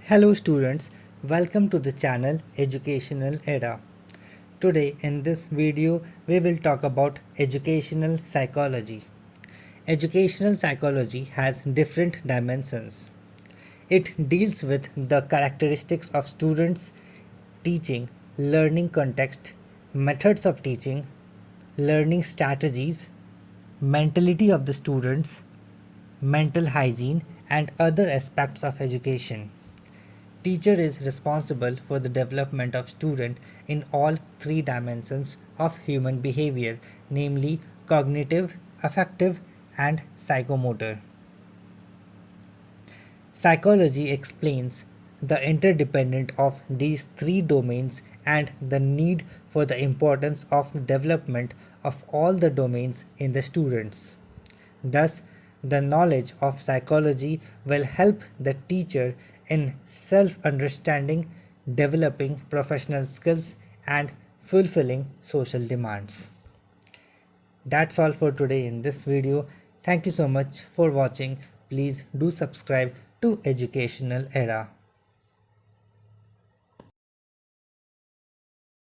Hello students, welcome to the channel Educational Era. Today in this video we will talk about educational psychology. Educational psychology has different dimensions. It deals with the characteristics of students, teaching, learning context, methods of teaching, learning strategies, mentality of the students, mental hygiene, and other aspects of education. Teacher is responsible for the development of student in all three dimensions of human behavior, namely cognitive, affective, and psychomotor. Psychology explains the interdependence of these three domains and the need for the importance of the development of all the domains in the students. Thus, the knowledge of psychology will help the teacher in self-understanding, developing professional skills, and fulfilling social demands. That's all for today in this video. Thank you so much for watching. Please do subscribe to Educational Era.